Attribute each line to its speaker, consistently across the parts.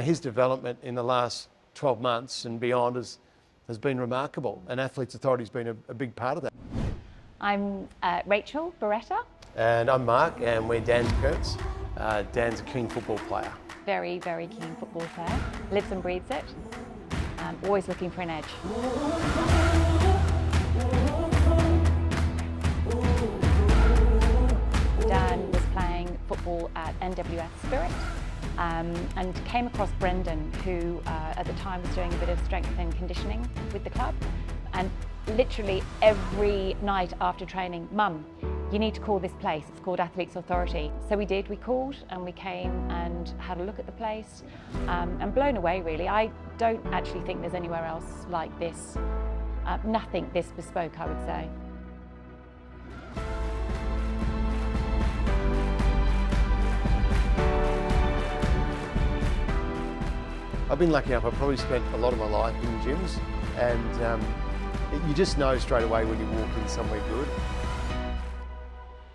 Speaker 1: his development in the last 12 months and beyond has been remarkable, and Athletes Authority has been a big part of that.
Speaker 2: I'm Rachel Beretta.
Speaker 1: And I'm Mark, and we're Dan's parents. Dan's a keen football player.
Speaker 2: Very, very keen football player. Lives and breathes it. Always looking for an edge. Dan was playing football at NWS Spirit and came across Brendan, who at the time was doing a bit of strength and conditioning with the club. And literally every night after training, "Mum, you need to call this place, it's called Athletes Authority." So we did, we called and we came and had a look at the place and blown away really. I don't actually think there's anywhere else like this. Nothing this bespoke, I would say.
Speaker 1: I've been lucky enough, I've probably spent a lot of my life in gyms, and you just know straight away when you walk in somewhere good.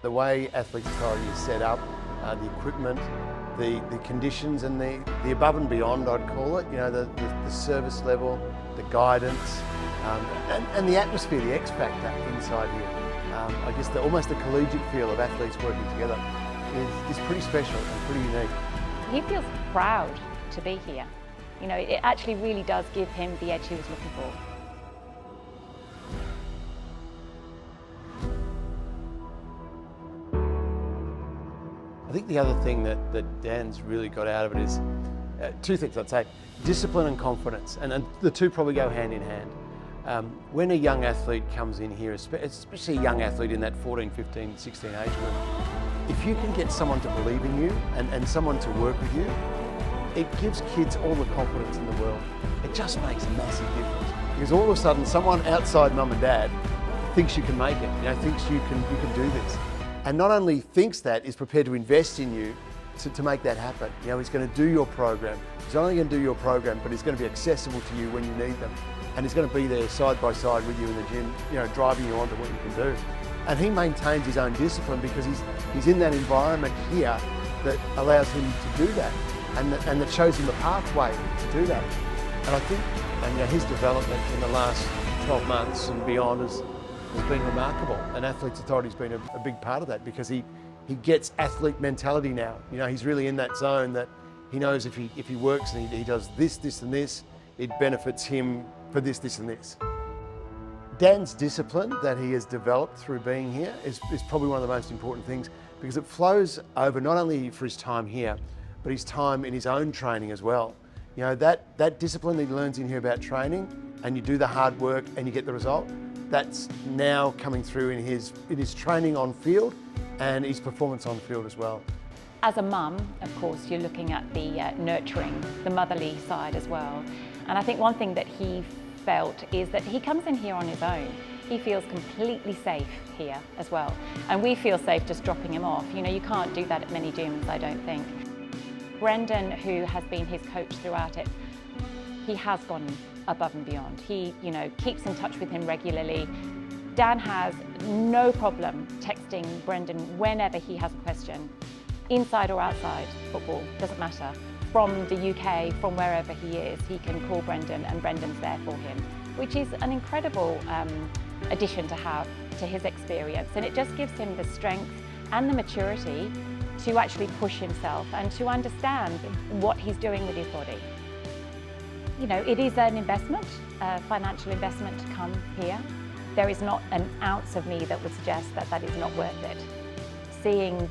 Speaker 1: The way Athletes Authority is set up, the equipment, the conditions and the above and beyond, I'd call it, you know, the service level, the guidance, and the atmosphere, the X factor inside here. I guess almost the collegiate feel of athletes working together is pretty special and pretty unique.
Speaker 2: He feels proud to be here. You know, it actually really does give him the edge he was looking for.
Speaker 1: I think the other thing that Dan's really got out of it is two things, I'd say: discipline and confidence, and the two probably go hand in hand. When a young athlete comes in here, especially a young athlete in that 14, 15, 16 age group, if you can get someone to believe in you and someone to work with you, it gives kids all the confidence in the world. It just makes a massive difference, because all of a sudden someone outside mum and dad thinks you can make it, you know, thinks you can do this. And not only thinks that, is prepared to invest in you to make that happen. You know, he's going to do your program. He's not only going to do your program, but he's going to be accessible to you when you need them. And he's going to be there side by side with you in the gym, you know, driving you on to what you can do. And he maintains his own discipline because he's in that environment here that allows him to do that, and that shows him a pathway to do that. And I think, you know, his development in the last 12 months and beyond has been remarkable, and Athletes Authority has been a big part of that, because he gets athlete mentality now. You know, he's really in that zone that he knows if he works and he does this and this, it benefits him for this and this. Dan's discipline that he has developed through being here is probably one of the most important things, because it flows over not only for his time here, but his time in his own training as well. You know, that discipline that he learns in here about training, and you do the hard work and you get the result, that's now coming through in his training on field and his performance on field as well.
Speaker 2: As a mum, of course, you're looking at the nurturing, the motherly side as well. And I think one thing that he felt is that he comes in here on his own. He feels completely safe here as well. And we feel safe just dropping him off. You know, you can't do that at many gyms, I don't think. Brendan, who has been his coach throughout it, he has gone above and beyond. He, you know, keeps in touch with him regularly. Dan has no problem texting Brendan whenever he has a question, inside or outside football, doesn't matter. From the UK, from wherever he is, he can call Brendan and Brendan's there for him, which is an incredible addition to have to his experience. And it just gives him the strength and the maturity to actually push himself and to understand what he's doing with his body. You know, it is an investment, a financial investment to come here. There is not an ounce of me that would suggest that that is not worth it. Seeing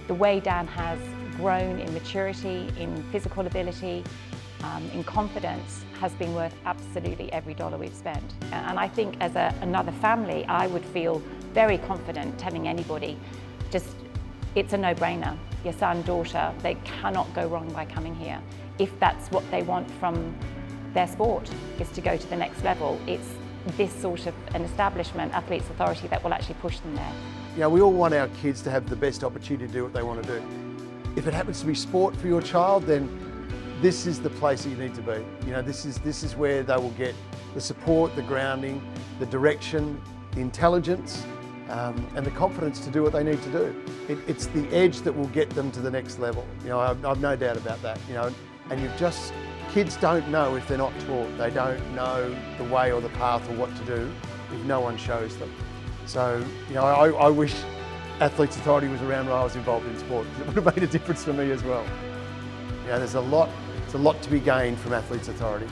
Speaker 2: the way Dan has grown in maturity, in physical ability, in confidence, has been worth absolutely every dollar we've spent. And I think as another family, I would feel very confident telling anybody, it's a no-brainer. Your son, daughter, they cannot go wrong by coming here. If that's what they want from their sport, is to go to the next level, it's this sort of an establishment, Athletes Authority, that will actually push them there.
Speaker 1: You know, we all want our kids to have the best opportunity to do what they want to do. If it happens to be sport for your child, then this is the place that you need to be. You know, this is where they will get the support, the grounding, the direction, the intelligence, and the confidence to do what they need to do. It's the edge that will get them to the next level. You know, I've no doubt about that. You know, and kids don't know if they're not taught. They don't know the way or the path or what to do if no one shows them. So, you know, I wish Athletes Authority was around when I was involved in sport, because it would have made a difference for me as well. You know, there's a lot to be gained from Athletes Authority.